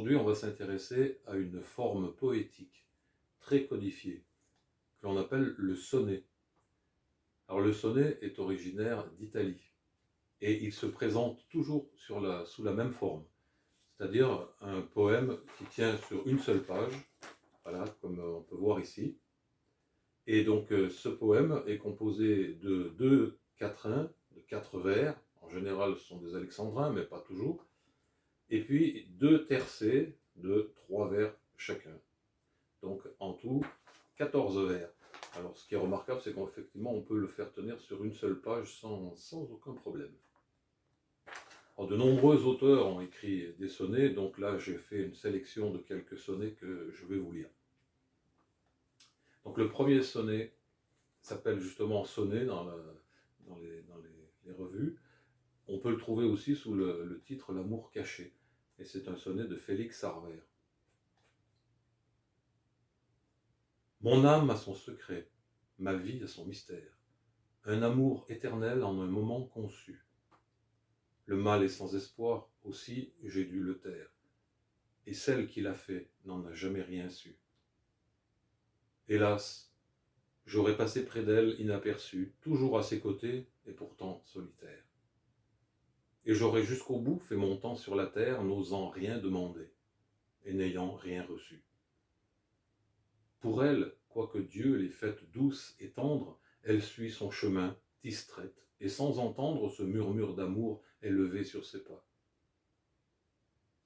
Aujourd'hui, on va s'intéresser à une forme poétique très codifiée que l'on appelle le sonnet. Alors le sonnet est originaire d'Italie et il se présente toujours sous la même forme, c'est-à-dire un poème qui tient sur une seule page, voilà, comme on peut voir ici. Et donc ce poème est composé de deux quatrains, de quatre vers, en général ce sont des alexandrins, mais pas toujours, et puis deux tercets de trois vers chacun. Donc en tout, 14 vers. Alors ce qui est remarquable, c'est qu'effectivement on peut le faire tenir sur une seule page sans aucun problème. Alors, de nombreux auteurs ont écrit des sonnets, donc là j'ai fait une sélection de quelques sonnets que je vais vous lire. Donc le premier sonnet s'appelle justement sonnet dans les revues. On peut le trouver aussi sous le titre L'amour caché, et c'est un sonnet de Félix Sarvère. Mon âme a son secret, ma vie a son mystère, un amour éternel en un moment conçu. Le mal est sans espoir, aussi j'ai dû le taire, et celle qui l'a fait n'en a jamais rien su. Hélas, j'aurais passé près d'elle inaperçu, toujours à ses côtés et pourtant solitaire. Et j'aurais jusqu'au bout fait mon temps sur la terre, n'osant rien demander, et n'ayant rien reçu. Pour elle, quoique Dieu l'ait faite douce et tendre, elle suit son chemin, distraite, et sans entendre ce murmure d'amour élevé sur ses pas.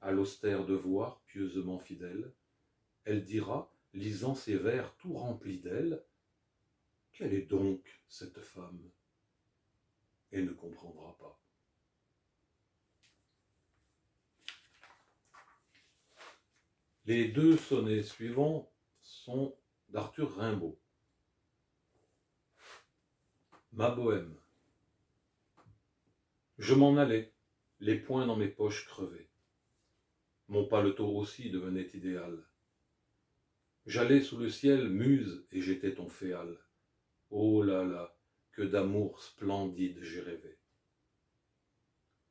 À l'austère devoir, pieusement fidèle, elle dira, lisant ses vers tout remplis d'elle, « Quelle est donc cette femme ?» et ne comprendra pas. Les deux sonnets suivants sont d'Arthur Rimbaud. Ma bohème. Je m'en allais, les poings dans mes poches crevées. Mon paletot aussi devenait idéal. J'allais sous le ciel muse et j'étais ton féal. Oh là là, que d'amour splendide j'ai rêvé.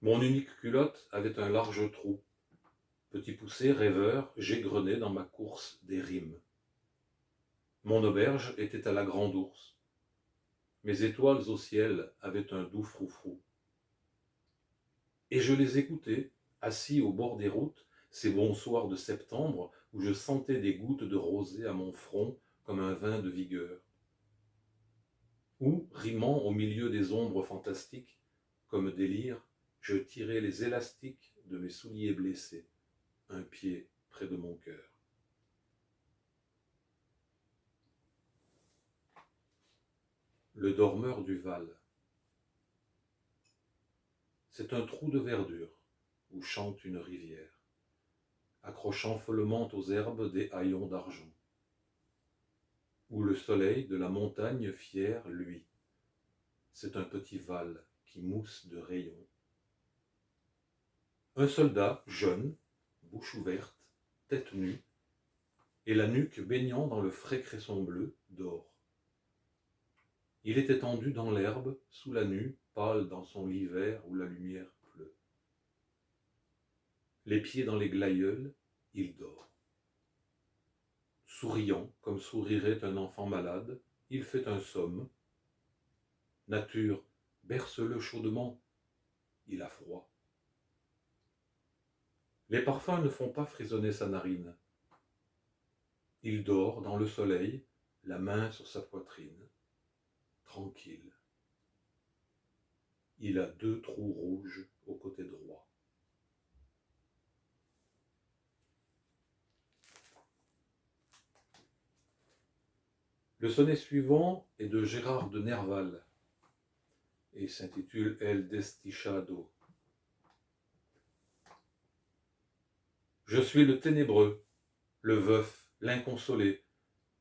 Mon unique culotte avait un large trou. Petit poussé rêveur, j'égrenais dans ma course des rimes. Mon auberge était à la grande ours. Mes étoiles au ciel avaient un doux froufrou. Et je les écoutais, assis au bord des routes, ces bons soirs de septembre où je sentais des gouttes de rosée à mon front comme un vin de vigueur. Où, rimant au milieu des ombres fantastiques, comme délire, je tirais les élastiques de mes souliers blessés, un pied près de mon cœur. Le dormeur du Val. C'est un trou de verdure où chante une rivière, accrochant follement aux herbes des haillons d'argent, où le soleil de la montagne fière luit. C'est un petit Val qui mousse de rayons. Un soldat jeune, bouche ouverte, tête nue, et la nuque baignant dans le frais cresson bleu, dort. Il est étendu dans l'herbe, sous la nue, pâle dans son lit vert où la lumière pleut. Les pieds dans les glaïeuls, il dort. Souriant, comme sourirait un enfant malade, il fait un somme. Nature, berce-le chaudement, il a froid. Les parfums ne font pas frissonner sa narine. Il dort dans le soleil, la main sur sa poitrine, tranquille. Il a deux trous rouges au côté droit. Le sonnet suivant est de Gérard de Nerval et s'intitule El Desdichado. Je suis le ténébreux, le veuf, l'inconsolé,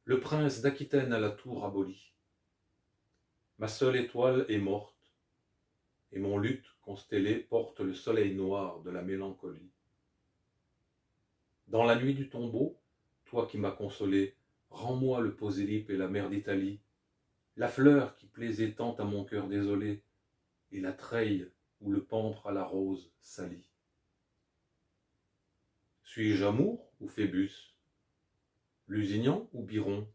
le prince d'Aquitaine à la tour abolie. Ma seule étoile est morte, et mon luth constellé porte le soleil noir de la mélancolie. Dans la nuit du tombeau, toi qui m'as consolé, rends-moi le Posélipe et la mer d'Italie, la fleur qui plaisait tant à mon cœur désolé, et la treille où le pampre à la rose salit. Suis-je Amour ou Phébus? Lusignan ou Biron?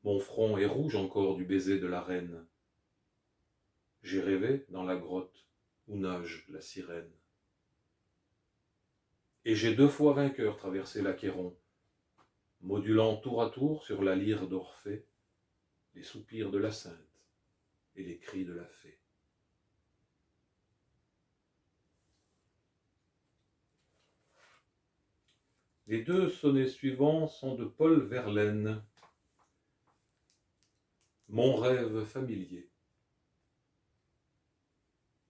Mon front est rouge encore du baiser de la reine. J'ai rêvé dans la grotte où nage la sirène. Et j'ai 2 fois vainqueur traversé l'Achéron, modulant tour à tour sur la lyre d'Orphée les soupirs de la sainte et les cris de la fée. Les 2 sonnets suivants sont de Paul Verlaine. Mon rêve familier.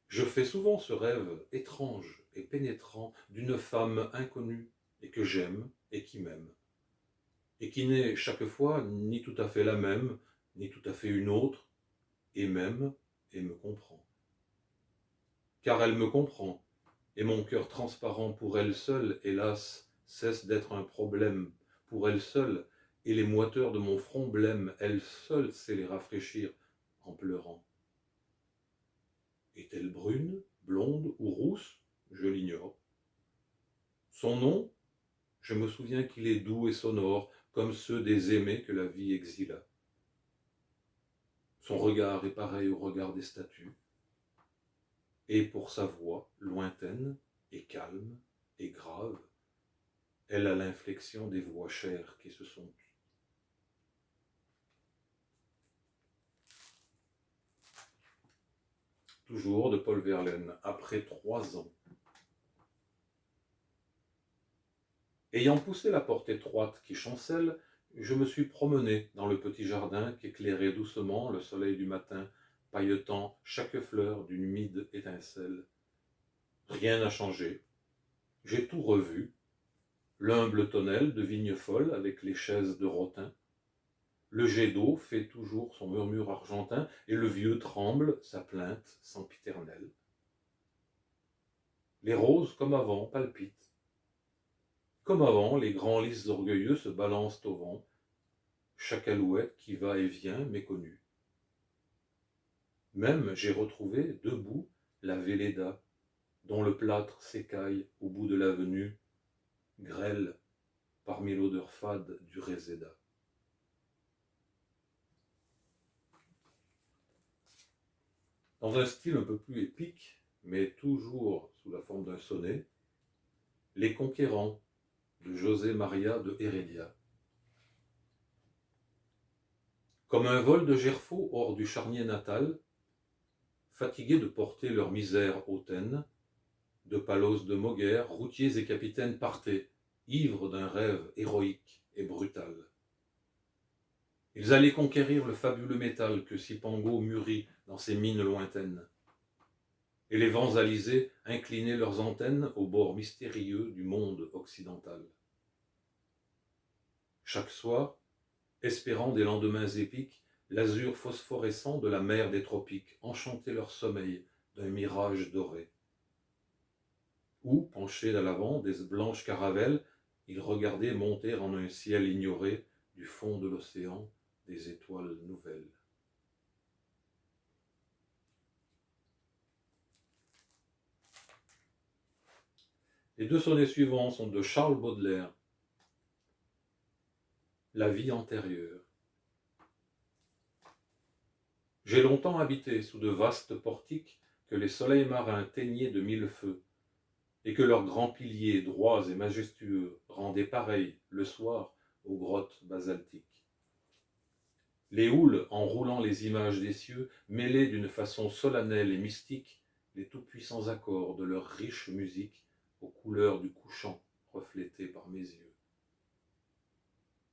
Je fais souvent ce rêve étrange et pénétrant d'une femme inconnue et que j'aime et qui m'aime, et qui n'est chaque fois ni tout à fait la même, ni tout à fait une autre, et m'aime et me comprend. Car elle me comprend, et mon cœur transparent pour elle seule, hélas, cesse d'être un problème pour elle seule, et les moiteurs de mon front blême, elle seule sait les rafraîchir en pleurant. Est-elle brune, blonde ou rousse? Je l'ignore. Son nom? Je me souviens qu'il est doux et sonore, comme ceux des aimés que la vie exila. Son regard est pareil au regard des statues. Et pour sa voix, lointaine et calme et grave, elle a l'inflexion des voix chères qui se sont tues. Toujours de Paul Verlaine, après 3 ans. Ayant poussé la porte étroite qui chancelle, je me suis promené dans le petit jardin qu'éclairait doucement le soleil du matin, pailletant chaque fleur d'une humide étincelle. Rien n'a changé. J'ai tout revu. L'humble tonnelle de vigne folle avec les chaises de rotin. Le jet d'eau fait toujours son murmure argentin et le vieux tremble sa plainte sempiternelle. Les roses, comme avant, palpitent. Comme avant, les grands lys orgueilleux se balancent au vent, chaque alouette qui va et vient méconnue. Même j'ai retrouvé debout la Véleda, dont le plâtre s'écaille au bout de l'avenue, grêle parmi l'odeur fade du réséda. Dans un style un peu plus épique, mais toujours sous la forme d'un sonnet, Les Conquérants de José Maria de Heredia. Comme un vol de gerfaux hors du charnier natal, fatigués de porter leur misère hautaine, de Palos de Moguer, routiers et capitaines partaient, ivres d'un rêve héroïque et brutal. Ils allaient conquérir le fabuleux métal que Cipango mûrit dans ses mines lointaines. Et les vents alizés inclinaient leurs antennes au bord mystérieux du monde occidental. Chaque soir, espérant des lendemains épiques, l'azur phosphorescent de la mer des tropiques enchantait leur sommeil d'un mirage doré. Ou, penchés à l'avant des blanches caravelles, ils regardaient monter en un ciel ignoré du fond de l'océan des étoiles nouvelles. Les 2 sonnets suivants sont de Charles Baudelaire. La vie antérieure. J'ai longtemps habité sous de vastes portiques que les soleils marins teignaient de 1000 feux, et que leurs grands piliers droits et majestueux rendaient pareils, le soir, aux grottes basaltiques. Les houles, enroulant les images des cieux, mêlaient d'une façon solennelle et mystique les tout-puissants accords de leur riche musique aux couleurs du couchant reflétées par mes yeux.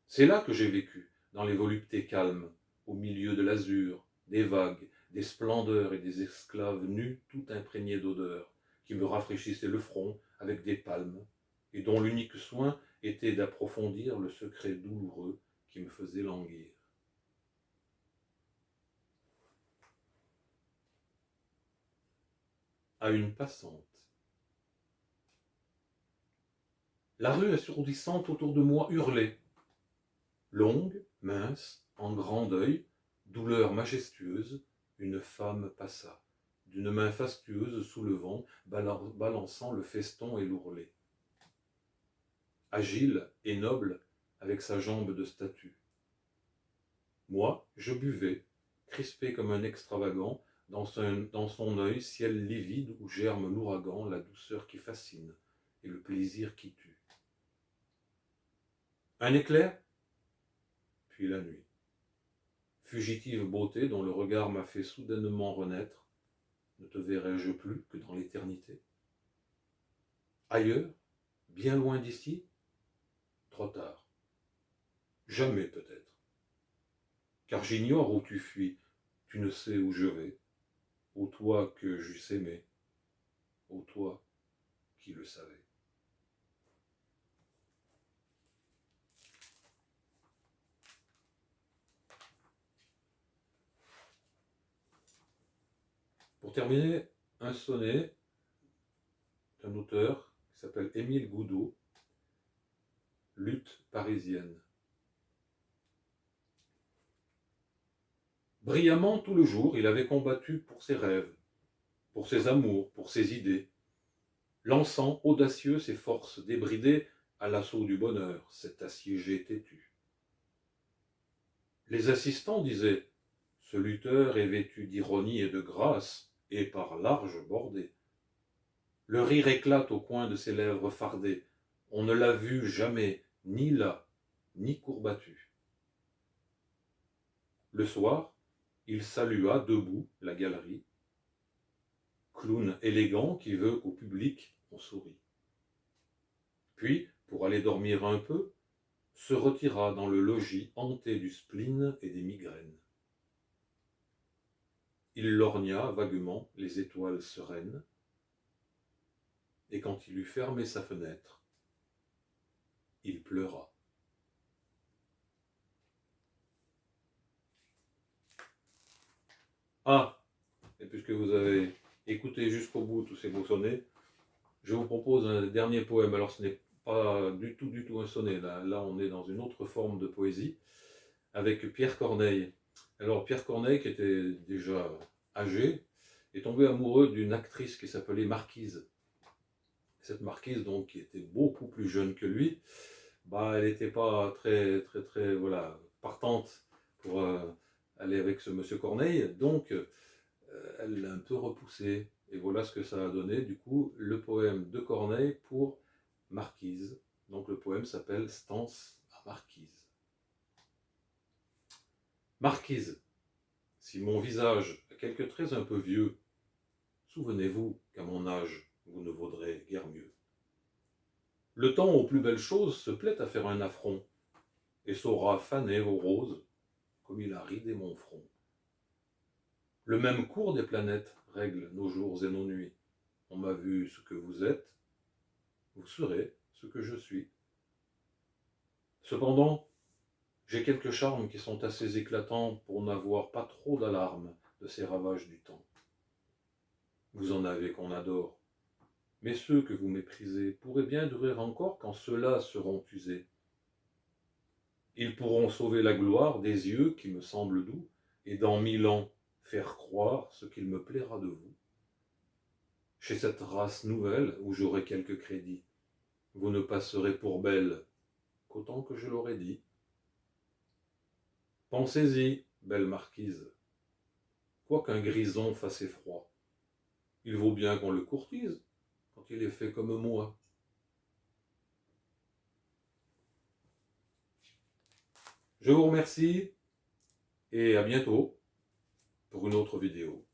C'est là que j'ai vécu, dans les voluptés calmes, au milieu de l'azur, des vagues, des splendeurs et des esclaves nus tout imprégnés d'odeurs, qui me rafraîchissaient le front avec des palmes, et dont l'unique soin était d'approfondir le secret douloureux qui me faisait languir. À une passante. La rue assourdissante autour de moi hurlait. Longue, mince, en grand deuil, douleur majestueuse, une femme passa, d'une main fastueuse soulevant, balançant le feston et l'ourlet. agile et noble avec sa jambe de statue. Moi, je buvais, crispé comme un extravagant, dans son œil, ciel livide où germe l'ouragan, la douceur qui fascine et le plaisir qui tue. Un éclair, puis la nuit. Fugitive beauté dont le regard m'a fait soudainement renaître, ne te verrai-je plus que dans l'éternité? Ailleurs, bien loin d'ici, trop tard. Jamais peut-être. Car j'ignore où tu fuis, tu ne sais où je vais, ô toi que j'eusse aimé, ô toi qui le savais. Pour terminer, un sonnet d'un auteur qui s'appelle Émile Goudot, Lutte parisienne. Brillamment tout le jour, il avait combattu pour ses rêves, pour ses amours, pour ses idées, lançant audacieux ses forces débridées à l'assaut du bonheur, cet assiégé têtu. Les assistants disaient, ce lutteur est vêtu d'ironie et de grâce, et par large bordée. Le rire éclate au coin de ses lèvres fardées, on ne l'a vu jamais, ni là, ni courbattu. Le soir, il salua debout la galerie, clown élégant qui veut qu'au public on sourit. Puis, pour aller dormir un peu, se retira dans le logis hanté du spleen et des migraines. Il lorgna vaguement les étoiles sereines, et quand il eut fermé sa fenêtre, il pleura. Ah, et puisque vous avez écouté jusqu'au bout tous ces beaux sonnets, je vous propose un dernier poème. Alors ce n'est pas du tout un sonnet, là on est dans une autre forme de poésie, avec Pierre Corneille. Alors Pierre Corneille, qui était déjà âgé, est tombé amoureux d'une actrice qui s'appelait Marquise. Cette Marquise, donc, qui était beaucoup plus jeune que lui, elle n'était pas très voilà, partante pour aller avec ce monsieur Corneille, donc elle l'a un peu repoussé. Et voilà ce que ça a donné, du coup, le poème de Corneille pour Marquise. Donc le poème s'appelle Stance à Marquise. Marquise, si mon visage a quelques traits un peu vieux, souvenez-vous qu'à mon âge, vous ne vaudrez guère mieux. Le temps aux plus belles choses se plaît à faire un affront, et saura faner vos roses, comme il a ridé mon front. Le même cours des planètes règle nos jours et nos nuits. On m'a vu ce que vous êtes, vous serez ce que je suis. Cependant, j'ai quelques charmes qui sont assez éclatants pour n'avoir pas trop d'alarme de ces ravages du temps. Vous en avez qu'on adore, mais ceux que vous méprisez pourraient bien durer encore quand ceux-là seront usés. Ils pourront sauver la gloire des yeux qui me semblent doux, et dans 1000 ans faire croire ce qu'il me plaira de vous. Chez cette race nouvelle où j'aurai quelques crédits, vous ne passerez pour belle qu'autant que je l'aurais dit. Pensez-y, belle marquise, quoiqu'un grison fasse effroi, il vaut bien qu'on le courtise quand il est fait comme moi. Je vous remercie et à bientôt pour une autre vidéo.